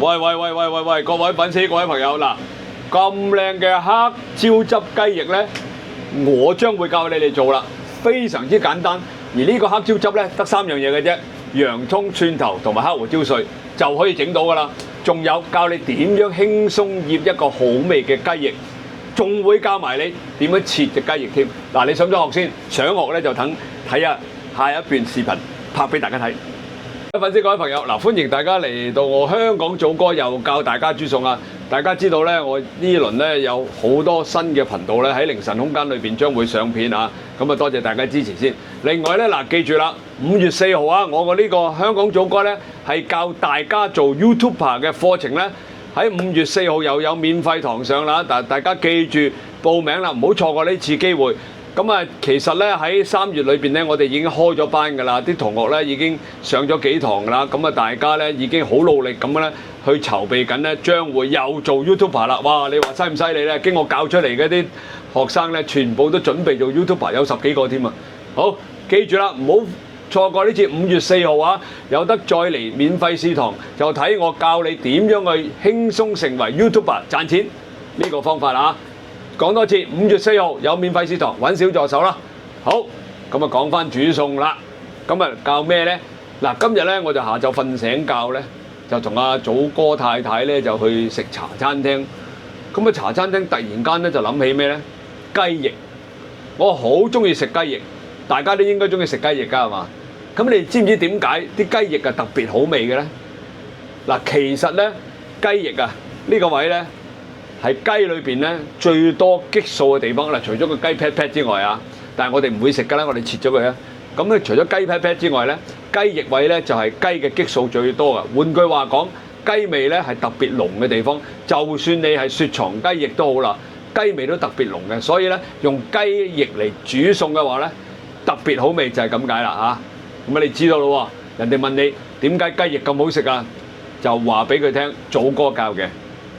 喂，各位粉絲、各位朋友，嗱，咁靚嘅黑椒汁雞翼呢，我將會教你哋做啦，非常之簡單。而呢個黑椒汁呢，得3樣嘢嘅啫，洋葱、蒜頭同埋黑胡椒碎就可以整到噶啦。仲有教你點樣輕鬆醃一個好味嘅雞翼，仲會教埋你點樣切隻雞翼添。嗱，你想唔想學先？想學呢就等睇下下一段視頻拍俾大家睇。粉絲各位朋友，嗱，歡迎大家嚟到我香港祖哥又教大家煮餸啊！大家知道咧，我呢輪咧有好多新嘅頻道咧喺凌晨空間裏邊將會上片啊！咁啊，多謝大家支持先。另外咧，嗱，記住啦，5月4號啊，我個呢個香港祖哥咧係教大家做 YouTuber 嘅課程咧，喺5月4號又有免費堂上啦！但大家記住報名啦，唔好錯過呢次機會。咁啊，其實咧喺3月裏邊咧，我哋已經開咗班㗎啦，啲同學咧已經上咗幾堂㗎啦。咁啊，大家咧已經好努力咁咧去籌備緊咧，將會又做 YouTuber 啦。哇！你話犀唔犀利咧？經我教出嚟嘅啲學生咧，全部都準備做 YouTuber，有10幾個添啊！好，記住啦，唔好錯過呢次5月4號啊，有得再嚟免費試堂，就睇我教你點樣去輕鬆成為 YouTuber 賺錢呢個方法啊！講多次，5月4號有免費試堂，揾小助手啦。好，咁啊講翻煮餸啦。咁啊教咩呢？嗱，今日呢我就下晝瞓醒覺呢，就同阿祖哥太太呢就去食茶餐廳。咁啊茶餐廳突然間呢就諗起咩呢？雞翼。我好中意食雞翼，大家都應該中意食雞翼㗎係嘛？咁你知唔知點解啲雞翼係特別好味嘅呢？嗱，其實呢雞翼啊呢個位呢，係雞裏邊咧最多激素嘅地方啦，除咗個雞 pat pat 之外啊，但係我哋唔會食㗎啦，我哋切咗佢啊。咁咧除咗雞 pat pat 之外咧，雞翼位咧就係雞嘅激素最多嘅。換句話講，雞味咧係特別濃嘅地方，就算你係雪藏雞翼都好啦，雞味都特別濃嘅。所以咧用雞翼嚟煮餸嘅話咧，特別好味就係咁解啦嚇。咁啊你知道咯喎，人哋問你點解雞翼咁好食啊，就話俾佢聽，祖哥教嘅。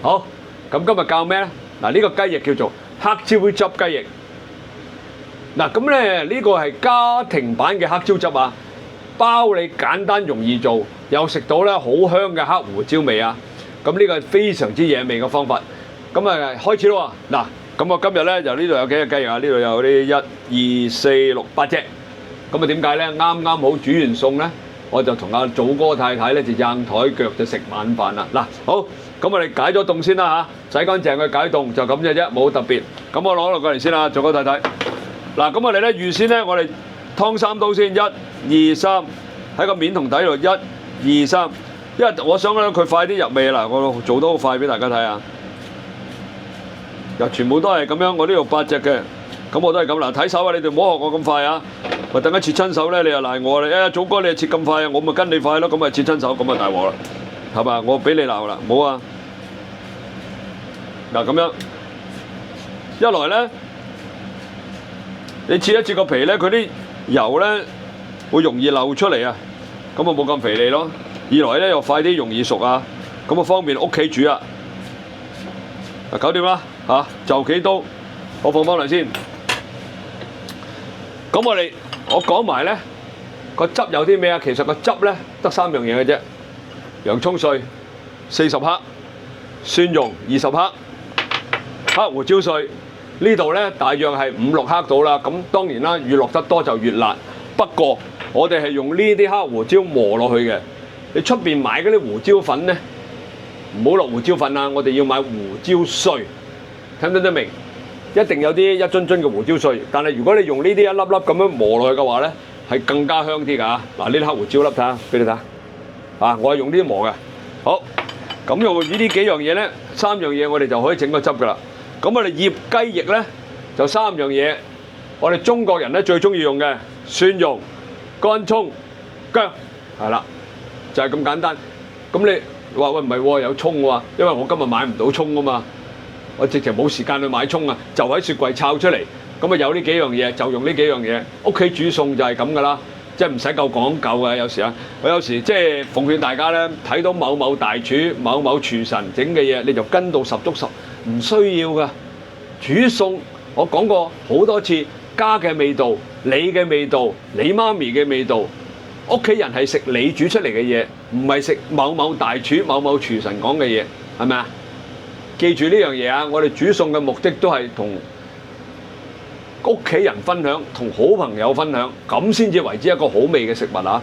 好。咁今日教咩咧？嗱，呢個雞翼叫做黑椒汁雞翼。嗱，咁咧呢個係家庭版嘅黑椒汁啊，包你簡單容易做，又食到咧好香嘅黑胡椒味啊。咁呢個係非常之惹味嘅方法。咁啊開始咯喎。嗱，咁我今日咧就呢度有幾隻雞翼啊？呢度有啲1、2、4、6、8隻。咁啊點解咧？啱啱好煮完餸咧，我就同阿祖哥太太咧就硬台腳就食晚飯啦。嗱，好。咁我哋解咗凍先啦嚇，洗乾淨佢解凍就咁嘅啫，冇特別。咁我攞落過嚟先啦，祖哥太太。嗱，咁我哋咧預先咧，我哋湯3刀先，1、2、3，喺個面同底度1、2、3。因為我想咧佢快啲入味啦，我做得好快俾大家睇下。又全部都係咁樣，我呢度8隻嘅，咁我都係咁嗱，睇手啊，你哋唔好學我咁快啊。咪等間切親手咧，你又賴我啦。祖哥你又切咁快啊，我咪跟你快咯，咁咪切親手，咁咪大鑊啦。係嘛？我俾你鬧啦，冇啊！嗱咁樣，一來咧，你切一切個皮咧，佢啲油咧會容易漏出嚟啊，咁啊冇咁肥膩咯。二來咧又快啲容易熟啊，咁啊方便屋企煮啊。嗱，搞掂啦嚇，就幾刀，我放翻嚟先。咁我講埋咧個汁有啲咩啊？其實個汁咧得3樣嘢嘅啫。洋葱碎40克，蒜蓉20克，黑胡椒碎呢度咧大約係5、6克到啦。咁當然啦，越落得多就越辣。不過我哋係用呢啲黑胡椒磨落去嘅。你出邊買嗰啲胡椒粉咧，唔好落胡椒粉啊！我哋要買胡椒碎，聽得明？一定有啲一樽樽嘅胡椒碎。但係如果你用呢啲一粒粒咁樣磨落去嘅話咧，係更加香啲㗎。嗱，呢啲黑胡椒粒睇下，俾你睇下。啊！我係用呢啲磨嘅，好，咁用呢啲幾樣嘢咧，3樣嘢我哋就可以整個汁噶啦。咁我哋醃雞翼咧就3樣嘢，我哋中國人咧最中意用嘅蒜蓉、乾葱、薑，係啦，就係咁簡單。咁你話喂唔係喎，有葱喎，因為我今日買唔到葱啊嘛，我直情冇時間去買葱啊，就喺雪櫃摷出嚟。咁啊有呢幾樣嘢，就用呢幾樣嘢。屋企煮餸就係咁噶啦。即係唔使夠講究嘅，有時啊，我有時即係奉勸大家咧，睇到某某大廚、某某廚神整嘅嘢，你就跟到10足10，唔需要噶。煮餸我講過好多次，家嘅味道、你嘅味道、你媽咪嘅味道，屋企人係食你煮出嚟嘅嘢，唔係食某某大廚、某某廚神講嘅嘢，係咪啊？記住呢樣嘢啊！我哋煮餸嘅目的都係同屋企人分享，同好朋友分享，咁先至為之一個好味嘅食物啊！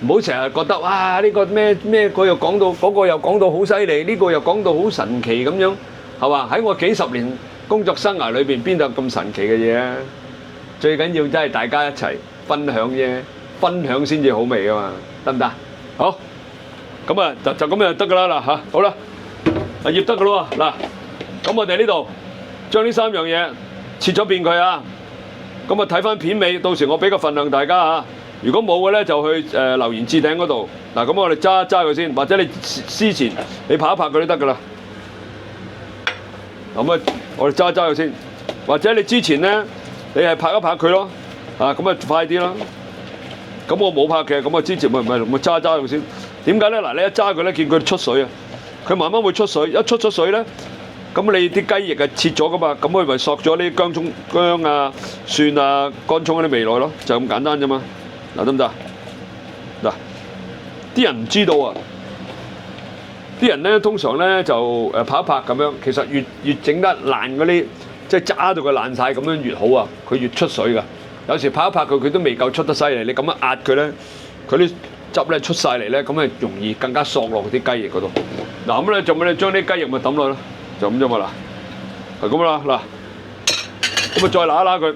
唔好成日覺得哇呢個咩佢又講到嗰個又講到好犀利，呢個又講到好神奇咁樣，係嘛？喺我幾十年工作生涯裏邊，邊度有咁神奇嘅嘢啊？最緊要真係大家一齊分享啫，分享先至好味噶嘛，得唔得？好，咁啊就咁就得噶啦嗱嚇，好啦，醃得噶咯喎嗱，咁我哋呢度將呢3樣嘢切咗片佢啊，咁啊睇翻片尾，到時我俾個份量大家嚇。如果冇嘅咧，就去留言置頂嗰度嗱。咁我哋揸佢先，或者你之前你拍一拍佢都得噶啦。咁啊，我哋揸佢先，或者你之前咧，你係拍一拍佢咯，啊咁啊快啲啦。咁我冇拍嘅，咁我之前咪揸佢先。點解咧？嗱，你一揸佢咧，見佢出水啊，佢慢慢會出水，一出咗水咧，咁你啲雞翼係切咗噶嘛，咁佢咪索咗啲薑啊、蒜啊、乾葱嗰啲味落咯，就咁簡單啫嘛。嗱，得唔得？嗱，啲人唔知道啊！啲人咧通常咧就拍一拍咁樣，其實越整得爛嗰啲，即係揸到佢爛晒咁樣越好啊！佢越出水㗎。有時拍一拍佢都未夠出得犀利，你咁樣壓佢咧，佢啲汁咧出晒嚟咧，咁啊容易更加索落啲雞翼嗰度。嗱咁咧，就咪將啲雞翼咪抌落咯，就咁啫嘛嗱，係咁啦嗱，咁啊再揦一揦佢，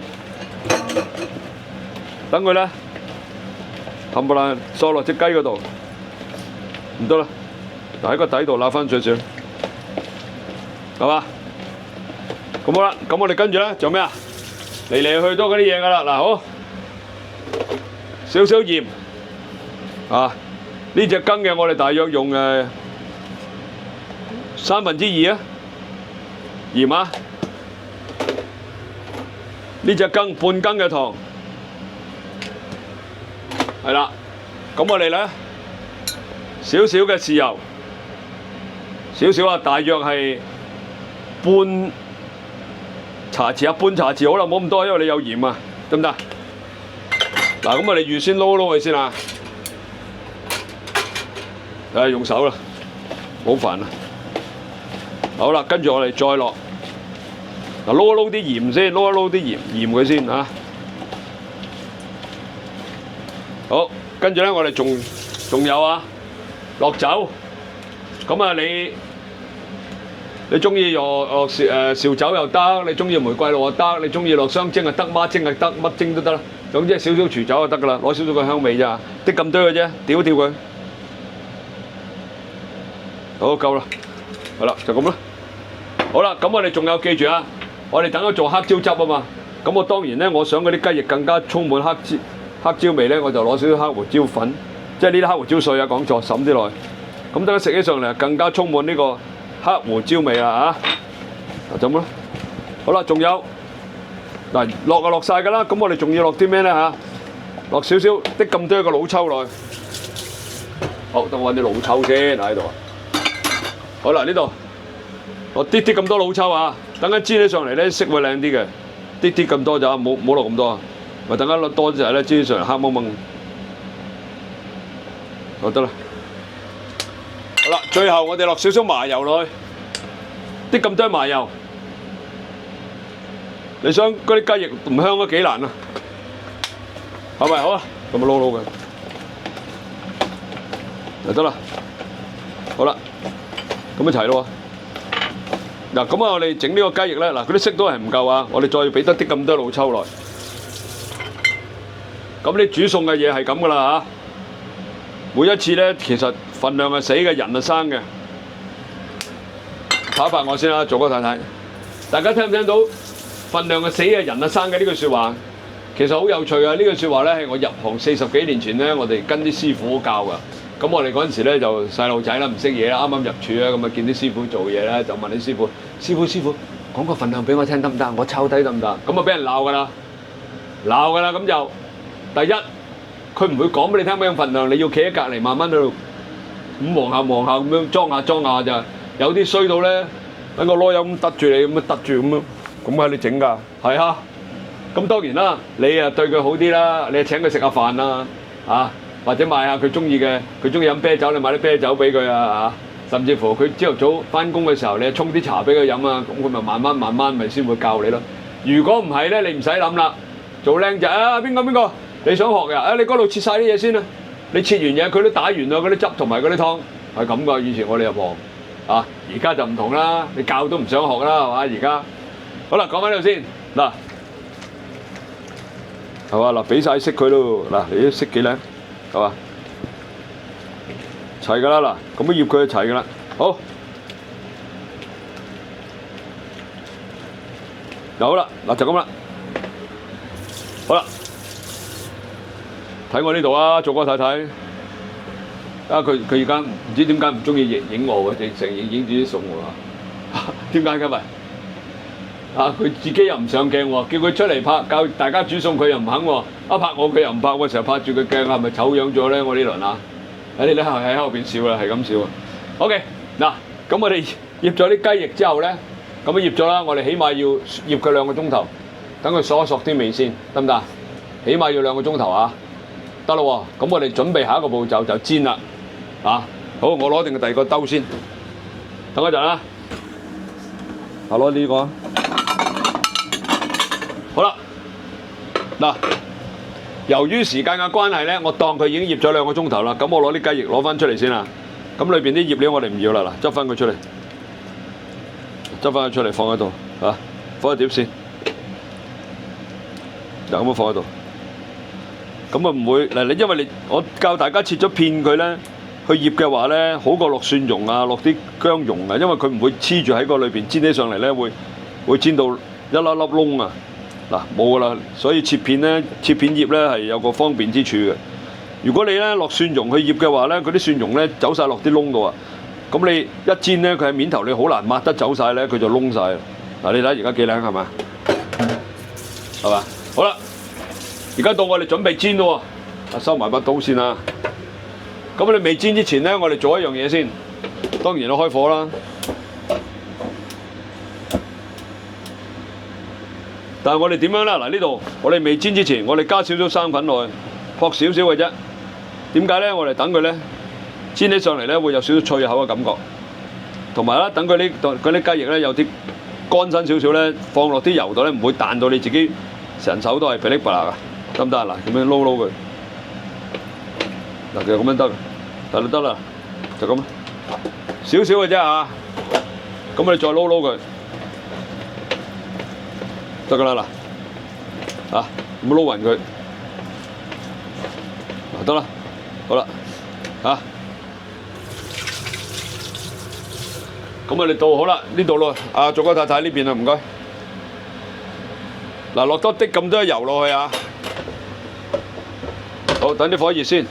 等佢咧。冚唪唥嗦落隻雞嗰度，唔得啦！嗱喺個底度揦翻少少，係嘛？咁好啦，咁我哋跟住咧做咩啊？嚟去都嗰啲嘢噶啦，嗱好，少少鹽啊！呢隻羹嘅我哋大約用2/3啊鹽啊！呢隻羹半羹嘅糖。係啦，咁我哋咧少少嘅豉油，少少啊，大約係半茶匙啊，半茶匙好啦，冇咁多，因為你有鹽啊，得唔得？嗱，咁我哋預先撈佢先啊，用手啦，好煩啊！好啦，跟住我哋再落，嗱撈一撈啲鹽先，撈一撈啲鹽佢先啊。好，跟住咧，我哋仲有啊，落酒。咁啊，你中意落紹酒又得，你中意玫瑰露又得，你中意落雙蒸又得，孖蒸又得，乜蒸都得啦。總之少少廚酒就得噶啦，攞少少個香味咋，啲咁多嘅啫，調一調佢。好，夠啦，好啦，就咁啦。好啦，咁我哋仲有記住啊，我哋等咗做黑椒汁啊嘛。咁我當然咧，我想嗰啲雞翼更加充滿黑椒味咧，我就攞少少黑胡椒粉，即係呢啲黑胡椒碎啊，講錯，滲啲落去。咁等佢食起上嚟更加充滿呢個黑胡椒味啦嚇。就咁啦。好啦，仲有嗱落就落晒㗎啦。咁我哋仲要落啲咩咧嚇？落少少啲咁多個老抽落去。好，等我揾啲老抽先喺度。好啦，呢度落啲咁多老抽啊，等佢煎起上嚟咧色會靚啲嘅。啲咁多咋，冇落咁多啊。咪等間落多隻咧，煎上嚟黑蒙蒙，就得啦。好啦，最後我哋落少少麻油落去，啲咁多麻油，你想嗰啲雞翼唔香都幾難啊？係咪好啊？咁咪撈佢，就得啦。好啦，咁一齊咯喎。嗱，咁啊，我哋整呢個雞翼咧，嗱，嗰啲色都係唔夠啊，我哋再俾得啲咁多老抽落。咁你煮餸嘅嘢係咁噶啦嚇，每一次咧其實份量係死嘅，人係生嘅。拍一拍我先啦，做哥太太，大家聽唔聽到份量係死嘅，人係生嘅呢句説話？其實好有趣啊！呢句説話咧係我入行40幾年前咧，我哋跟啲師傅教噶。咁我哋嗰陣時咧就細路仔啦，唔識嘢啦，啱啱入廚啊，咁啊見啲師傅做嘢咧，就問啲師傅：師傅講個份量俾我聽得唔得？我抄低得唔得？咁啊俾人鬧噶啦，咁就。第一，佢唔會講俾你聽咩份量，你要企喺隔離慢慢喺度咁望下咁樣裝下咋。有啲衰到咧，揾個籮柚咁揼住你，咁樣揼住咁樣，咁喺你整㗎，係啊。咁當然啦，你啊對佢好啲啦，你請佢食下飯啦，啊或者買下佢中意嘅，佢中意飲啤酒，你買啲啤酒俾佢啊嚇，甚至乎佢朝頭早翻工嘅時候，你沖啲茶俾佢飲啊，咁佢咪慢慢咪先會教你咯。如果唔係咧，你唔使諗啦，做靚仔啊邊個，你想學嘅啊，你嗰度切晒啲嘢先啦，你切完嘢佢都打完啦，嗰啲汁同埋嗰啲湯係咁噶。以前我哋入行啊，而家就唔同啦，你教都唔想學啦，係嘛？而家好啦，講翻呢度先嗱。係嘛嗱，俾晒色佢咯嗱，你啲色幾靚係嘛？齊㗎啦嗱，咁樣醃佢就齊㗎啦。好，就好啦嗱，就咁啦。好啦，睇我呢度啊，做哥睇睇。啊，佢而家唔知點解唔中意影我喎，成日影住啲餸喎。點解嘅咪？啊！佢自己又唔上鏡喎，叫佢出嚟拍教大家煮餸，佢又唔肯喎。一拍我佢又唔拍，我成日拍住佢鏡，係咪醜樣咗咧？我呢輪啊，你哋喺後邊笑啦，係咁笑啊。OK，嗱，咁我哋醃咗啲雞翼之後咧，咁樣醃咗啦，我哋起碼要醃佢2個鐘頭，等佢索一索啲味先，得唔得？起碼要2個鐘頭啊，得咯喎。咁我哋準備下一個步驟就煎啦，啊，好，我攞定個第二個兜先，等一陣啊，我攞呢個。好啦，嗱，由於時間嘅關係咧，我當佢已經醃咗2個鐘頭啦，咁我攞啲雞翼攞翻出嚟先啦。咁裏邊啲醃料我哋唔要啦，嗱，執翻佢出嚟，執翻佢出嚟放喺度，嚇，放喺碟先，就咁樣放喺度。咁啊唔會嗱，因為我教大家切咗片佢咧，去醃嘅話咧，好過落蒜蓉啊，落啲薑蓉啊，因為佢唔會黐住喺個裏邊，煎起上嚟咧會煎到一粒粒窿啊。嗱，冇噶啦，所以切片醃咧係有個方便之處嘅。如果你咧落蒜蓉去醃嘅話咧，嗰啲蒜蓉咧走晒落啲窿度啊，咁你一煎咧佢喺面頭你好難抹得走晒咧，佢就燶晒。嗱，你睇而家幾靚係嘛？係嘛？好啦，而家到我哋準備煎咯喎，收埋把刀先啦。咁你未煎之前咧，我哋做一樣嘢先，當然我開火啦。但係我哋點樣咧？嗱，呢度我哋未煎之前，我哋加少少生粉落去，撲少少嘅啫。點解咧？我哋等佢咧煎起上嚟咧，會有少少脆口嘅感覺。同埋咧，等佢嗰啲雞翼咧有啲乾身少少咧，放落啲油度咧，唔會彈到你自己成手都係噼哩啪啦㗎，得唔得啊？嗱，咁樣撈佢，嗱就咁樣得啦，就咁，少少嘅啫嚇。咁我哋再撈佢。得㗎啦嗱，啊咁撈勻佢，得啦，好啦，啊，咁我哋倒好啦，呢度咯，啊，做個太太呢邊啊，唔該。嗱，落多啲咁多油落去啊，好，等啲火熱先。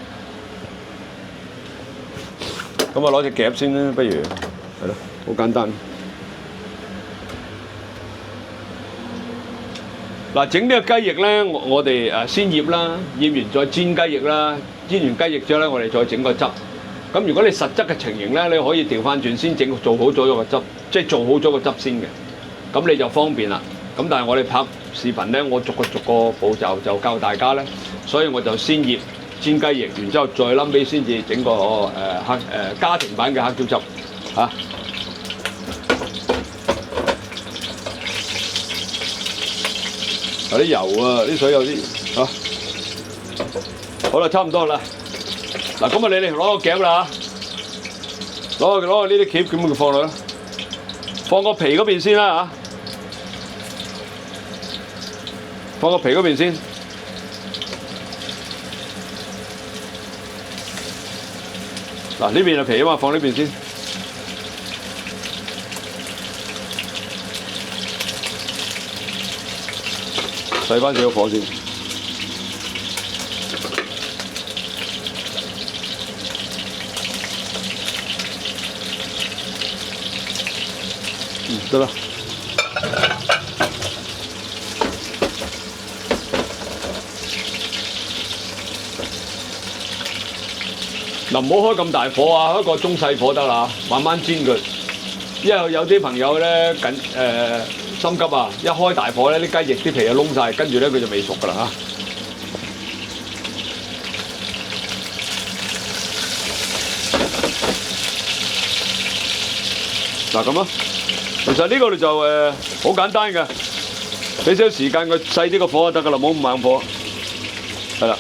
咁啊，攞隻夾先啦，不如係咯，好簡單。嗱，整呢個雞翼咧，我哋先醃啦，醃完再煎雞翼啦，煎完雞翼之後咧，我哋再整個汁。咁如果你實質嘅情形咧，你可以調翻轉先做好咗個汁，即係做好咗個汁先嘅，咁你就方便啦。咁但係我哋拍視頻咧，我逐個步驟就教大家咧，所以我就先醃煎雞翼，然之後再冧尾先至整個家庭版嘅黑椒汁嚇。有啲油啊，啲水有啲嚇。好啦，差唔多啦。嗱，咁啊，你哋攞個夾啦嚇，攞個呢啲夾咁佢放落啦，放個皮嗰邊先啦嚇，放個皮嗰邊先。嗱，呢邊係皮啊嘛，放呢邊先。細翻少少火先，得啦。嗱，唔好開咁大火啊，開個中細火得啦，慢慢煎佢。因為有啲朋友咧心急啊！一開大火咧，啲雞翼啲皮就燶晒，跟住咧佢就未熟噶啦嚇。嗱咁咯。其實呢個就好簡單嘅，俾少少時間佢細啲個火就得㗎啦，唔好咁猛火。係啦，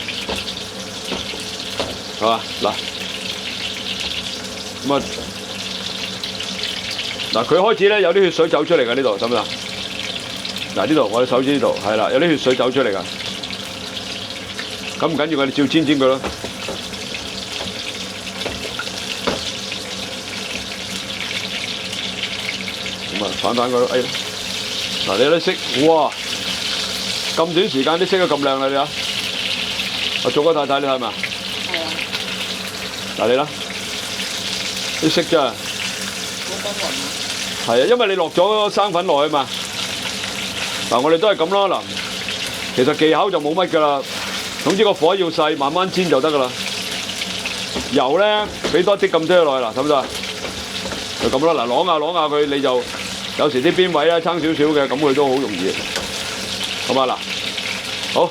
係嘛嗱，咁啊嗱佢開始咧有啲血水走出嚟㗎呢度，得唔得？嗱呢度我哋手指呢度係啦，有啲血水走出嚟㗎。咁唔緊要，我哋照煎佢咯。咁啊，反佢咯，哎呀！嗱，你都識，哇！咁短時間都識得咁靚啦，你啊！我做個太太，你睇嘛？係啊。嗱你啦，你識咋？冇咁暈。係啊，因為你落咗生粉落去嘛。嗱，我哋都係咁咯。嗱，其實技巧就冇乜㗎啦。總之個火要細，慢慢煎就得㗎啦。油咧，俾多啲咁多落去啦，得唔得啊？就咁啦，嗱，啷下佢，你就有時啲邊位咧撐少少嘅，咁佢都好容易。好嘛嗱，好。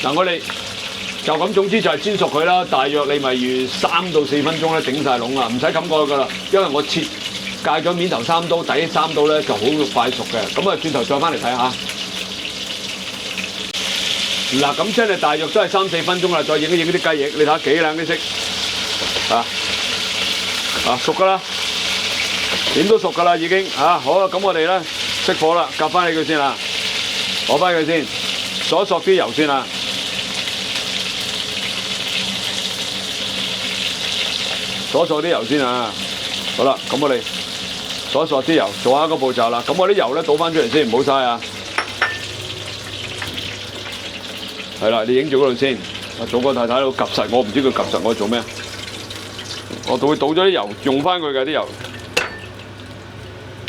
嗱，我哋就咁，總之就係煎熟佢啦。大約你咪預3到4分鐘咧，頂晒籠啦，唔使冚過㗎啦。因為我戒咗面頭3刀，底3刀咧就好快熟嘅。咁啊，轉頭再翻嚟睇下。嗱，咁真係大約都係3、4分鐘啦，再影一影啲雞翼，你睇下幾靚啲色，熟㗎啦，點都熟㗎啦已經好啦，咁我哋咧熄火啦，夾翻起佢先啦，攞翻佢先，索啲油先啦，索啲油先啊，好啦，咁我哋索啲油，做下個步驟啦，咁我啲油咧倒翻出嚟先，唔好嘥啊。係啦，你影住嗰度先。阿祖哥太太喺度夾實我，唔知佢夾實我做咩。我會倒咗啲油，用翻佢嘅啲油。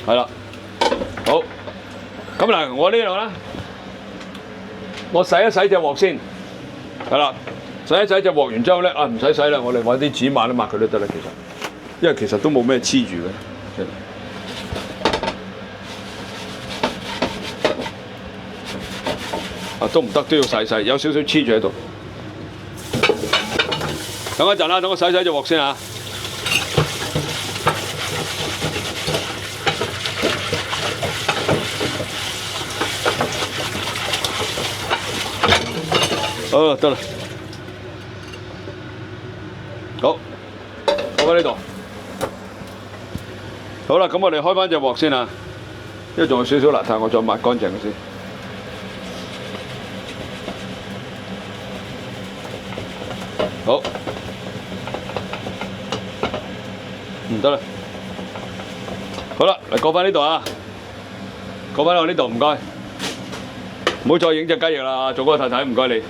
係啦，好。咁嗱，我呢度咧，我洗一洗隻鑊先。係啦，洗一洗隻鑊完之後咧，唔使洗啦，我哋揾啲紙抹一抹佢都得啦。其實，因為其實都冇咩黐住嘅。都唔得，都要洗，有少少黐住喺度。等一陣啦，等我洗隻鑊先嚇。得啦。好，放喺呢度。好啦，咁我哋開翻隻鑊先啊，因為仲有少少邋遢，我再抹乾淨佢先。好，唔得啦，好啦，嚟過翻呢度啊，過翻我呢度，唔該，唔好再影隻雞翼啦，祖哥太太，唔該你。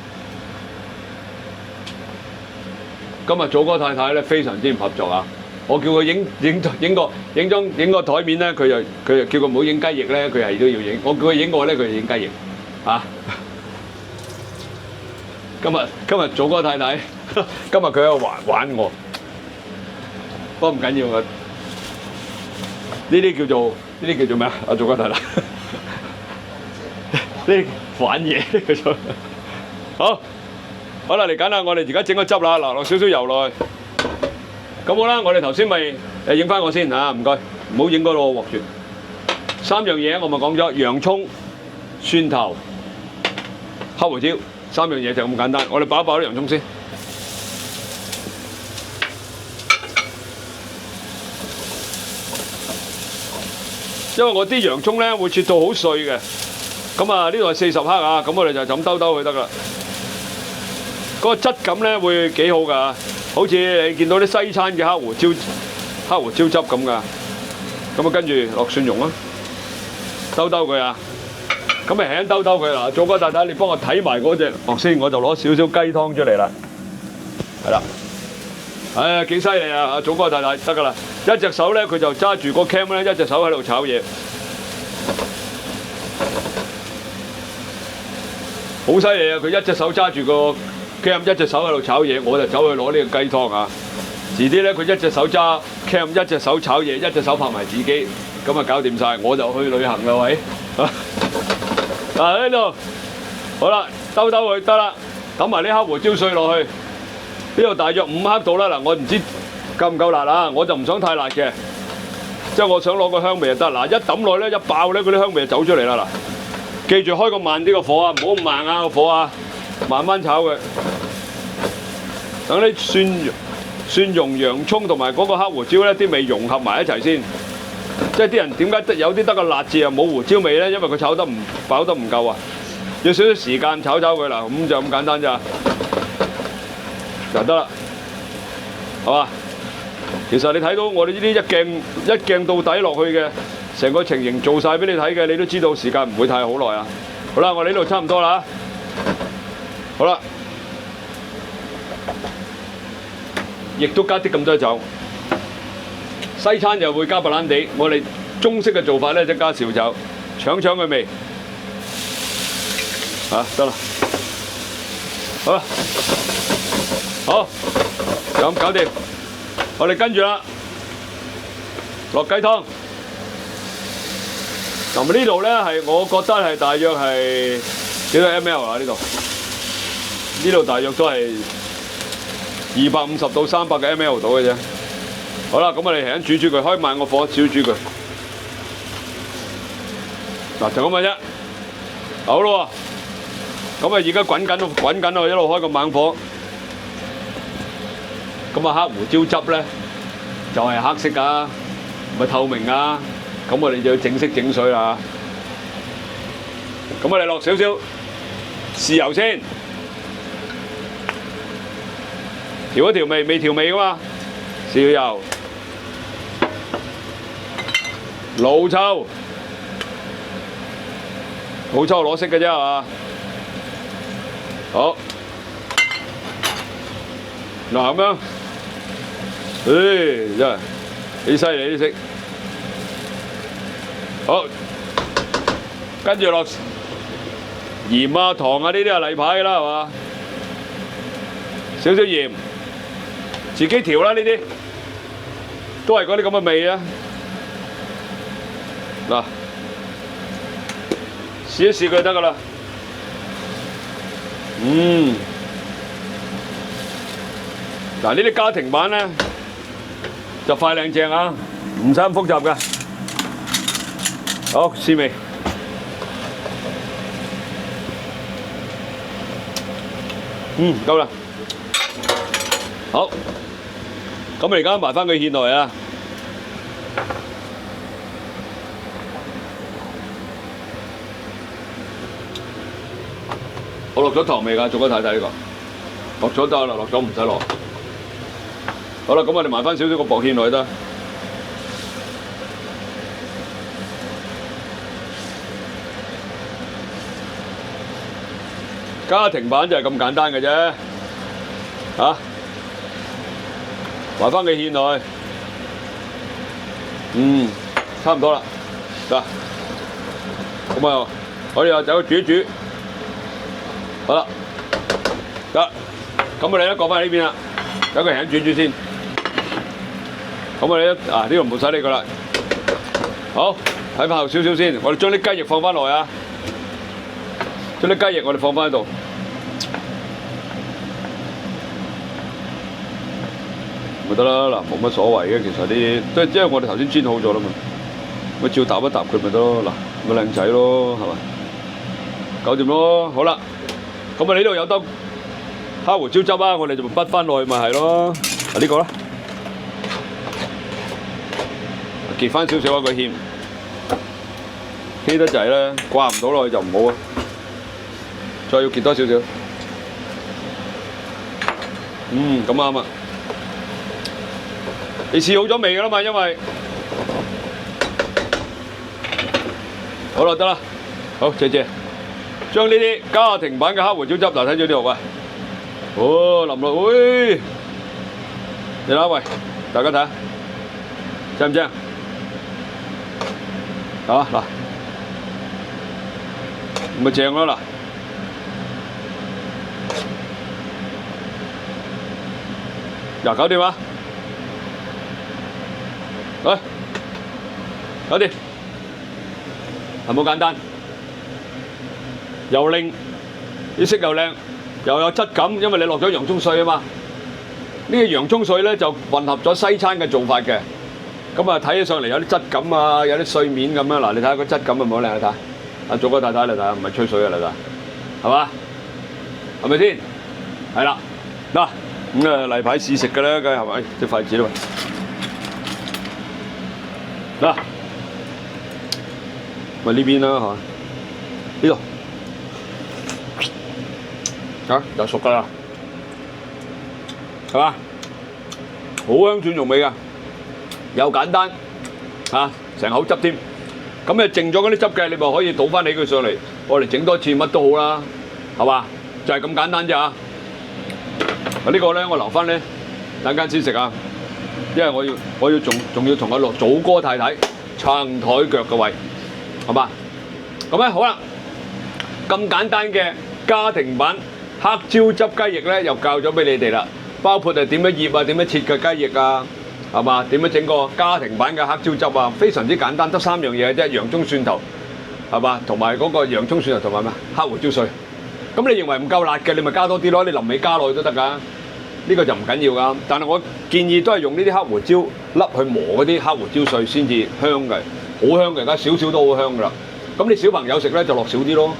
今日祖哥太太咧非常之唔合作啊！我叫佢影個台面咧，佢就叫佢唔好影雞翼咧，佢係都要影。我叫佢影我咧，佢就影雞翼，今日祖哥太太。今日佢喺度玩我，不過唔緊要啊！呢啲叫做咩啊？阿祖哥太太，呢啲玩嘢叫做好啦，嚟緊啦！我哋而家整個汁啦，嗱落少少油落去，咁好啦。我哋頭先咪影翻我先嚇，唔該，唔好影嗰個鑊住。3樣嘢我咪講咗，洋葱、蒜頭、黑胡椒，3樣嘢就咁簡單。我哋爆一爆啲洋葱先。因為我啲洋葱咧會切到好碎嘅，咁啊呢度係40克啊，咁我哋就咁兜佢得噶啦。嗰個質感咧會幾好噶，好似你見到啲西餐嘅黑胡椒汁咁噶。咁啊跟住落蒜蓉啦，兜佢啊，咁咪輕兜佢啦。祖哥太太，你幫我睇埋嗰隻鑊先，我就攞少少雞湯出嚟啦，係啦。幾犀利啊！阿祖哥太太得噶啦，一隻手咧佢就揸住個 cam 咧，一隻手喺度炒嘢，好犀利啊！佢一隻手揸住個 cam，一隻手喺度炒嘢，我就走去攞呢個雞湯啊！遲啲咧佢一隻手揸 cam，一隻手炒嘢，一隻手拍埋自己，咁啊搞掂晒，我就去旅行啦喂！嗱呢度好啦，兜佢得啦，揼埋啲黑胡椒碎落去。呢度大約5克度啦，嗱我唔知雞夠唔夠辣啊？我就唔想太辣嘅，即係我想攞個香味就得。嗱，一抌落咧一爆咧，嗰啲香味就走出嚟啦。嗱，記住開個慢啲個火啊，唔好咁慢啊個火啊，慢慢炒佢。等啲蒜蓉、洋葱同埋嗰個黑胡椒咧啲味融合埋一齊先。即係啲人點解有啲得個辣字啊冇胡椒味咧？因為佢炒得唔爆得唔夠啊，要少少時間炒佢嗱，咁就咁簡單咋，就得啦，係嘛？其實你睇到我哋呢啲一鏡到底落去嘅成個情形做晒俾你睇嘅，你都知道時間唔會太好耐啊。好啦，我哋呢度差唔多啦，好啦，亦都加啲咁多酒。西餐就會加白蘭地，我哋中式嘅做法咧，即加紹酒，搶佢味。得啦，好啦，好，就咁搞掂。我哋跟住啦，落雞湯。咁呢度咧係我覺得係大約係幾多 ml 啊？呢度大約都係250到300嘅 ml 到嘅啫。好啦，咁我哋輕輕煮佢，開慢個火，少煮佢。嗱，就咁嘅啫。好咯喎，咁啊而家滾緊咯，一路開個猛火。咁啊黑胡椒汁咧就係黑色㗎，唔係透明㗎。咁我哋就要整色整水啦。咁我哋落少少豉油先，調一調味，未調味㗎嘛，豉油。老抽攞色嘅啫係嘛？好，嗱咁樣，真係幾犀利啲色。好，跟住落鹽啊、糖啊呢啲係例牌㗎啦係嘛？少少鹽，自己調啦呢啲，都係嗰啲咁嘅味啊。嗱，試一試佢得噶啦。嗱呢啲家庭版咧就快靚正啊，唔使咁複雜嘅。好，試味。夠啦。好，咁我而家埋翻佢芡落嚟啊。我落咗糖味㗎，做咗睇睇呢個，落咗得啦，落咗唔使落。好啦，咁我哋埋翻少少個薄芡落去得。家庭版就係咁簡單嘅啫，埋翻個芡落去，差唔多啦，得。咁啊，我哋又走去煮一煮。好啦，得，咁我哋咧過翻嚟呢邊啦，等佢輕煮煮先。咁我哋咧呢度唔使理佢啦。好，睇翻後少少先，我哋將啲雞翼放翻落去啊，將啲雞翼我哋放翻喺度。咪得啦，嗱冇乜所謂嘅，其實啲即係我哋頭先煎好咗啦嘛，咪照搭一搭佢咪得咯，嗱咪靚仔咯，係嘛？搞掂咯，好啦。咁啊！呢度有兜黑胡椒汁啊，我哋就畢翻落去咪係咯。呢個啦，結翻少少啊個芡，稀得滯咧，掛唔到落去就唔好啊。再要結多少少，咁啱啊！你試好咗味㗎啦嘛，因為好啦，得啦，好謝謝。將呢啲家庭版嘅黑胡椒汁，嗱睇咗呢度喂，淋落，喂，你睇喂，大家睇下，正唔正？嗱，咪正咯嗱，嗱搞掂啊，嚟，搞掂，係冇簡單。又靚，啲色又靚，又有質感，因為你落咗洋葱碎啊嘛。呢個洋葱水咧就混合咗西餐嘅做法嘅，咁啊睇起上嚟有啲質感啊，有啲碎面咁樣。嗱，你睇下個質感係咪好靚啊？睇，阿祖哥太太嚟睇下，唔係吹水啊嚟睇，係嘛？係咪先？係啦，嗱咁啊例牌試食嘅咧，梗係係咪？隻筷子啦嘛，嗱，咪呢邊啦嚇，呢度。就熟㗎啦，係嘛？好香蒜蓉味㗎，又簡單嚇，成口汁添。咁你剩咗嗰啲汁嘅，你咪可以倒翻起佢上嚟，我哋整多次乜都好啦，係嘛？就係咁簡單啫嚇。呢個咧我留翻咧等間先食啊，因為我要仲要同阿祖哥太太撐台腳嘅位，係嘛？咁咧好啦，咁簡單嘅家庭版黑椒汁雞翼咧，又教咗俾你哋啦，包括係點樣醃啊，點樣切嘅雞翼啊，係嘛？點樣整個家庭版嘅黑椒汁啊？非常之簡單，得3樣嘢嘅啫，洋葱蒜頭，係嘛？同埋嗰個洋葱蒜頭同埋咩？黑胡椒碎。咁你認為唔夠辣嘅，你咪加多啲咯，你臨尾加落去都得㗎。呢個就唔緊要㗎。但係我建議都係用呢啲黑胡椒粒去磨嗰啲黑胡椒碎先至香嘅，好香嘅，而家少少都好香㗎啦。咁你小朋友食咧就落少啲咯，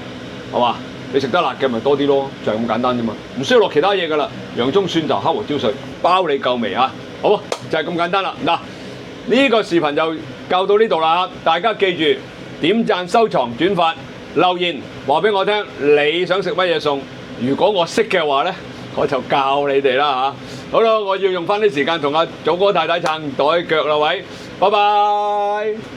係嘛？你食得辣嘅咪多啲咯，就係咁簡單啫嘛，唔需要落其他嘢噶啦。洋葱、蒜頭、黑胡椒碎，包你夠味啊！好，就係咁簡單啦。嗱，呢個視頻就教到呢度啦，大家記住點讚、收藏、轉發、留言，話俾我聽你想食乜嘢餸。如果我識嘅話咧，我就教你哋啦嚇。好啦，我要用翻啲時間同阿祖哥太太撐袋腳啦，喂，拜拜。